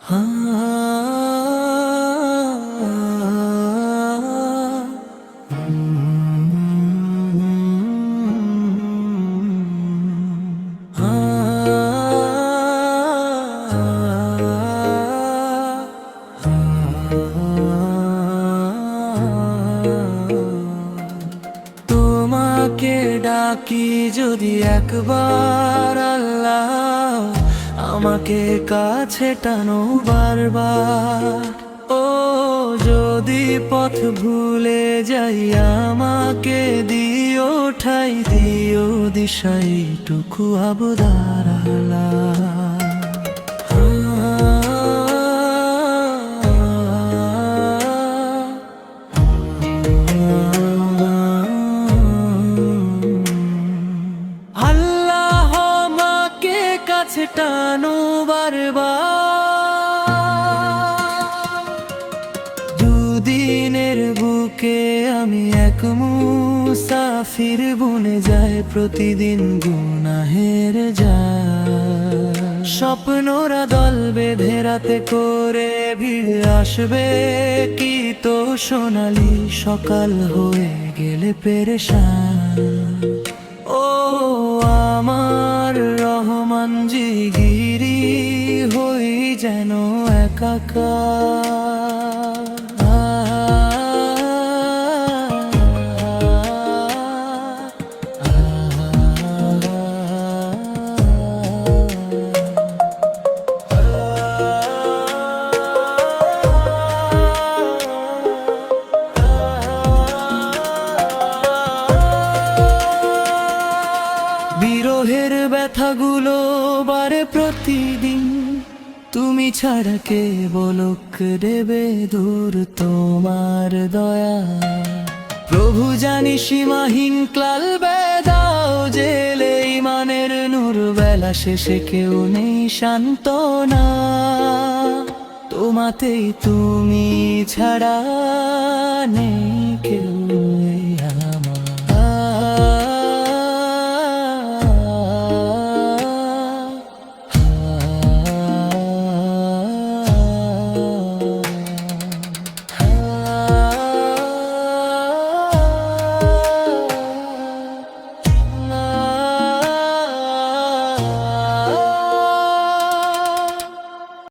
তোমাকে ডাকি যদি একবার আল্লাহ, আমাকে কাছে টানো বারবার। ও যদি পথ ভুলে যাই, আমাকে দিও ঠাই, দিও দিশা, এইটুকু আবদার আল্লাহ। আল্লাহ আমাকে কাছে টানো বারবার। দুদিনের বুকে আমি এক মুসাফির, বনে যায় প্রতিদিন গুনাহের যায়। স্বপ্নরা দল বেঁধে রাতে করে ভিড় আসবে, কি তো সোনালি সকাল হয়ে গেলে পেরেশান। ও আমার রহমান জিগিরি হই যেন একাকার। বিরহের ব্যথাগুলো বারে প্রতিদিন, তুমি ছাড়া কে বলক দেবে দূর তোমার দয়া। প্রভু জানি সীমাহীন ক্লাল বেদাও জেলে, ইমানের নূর বেলা শেষে কেউ নেই সান্ত্বনা। তোমাতেই, তুমি ছাড়া নেই কেউ।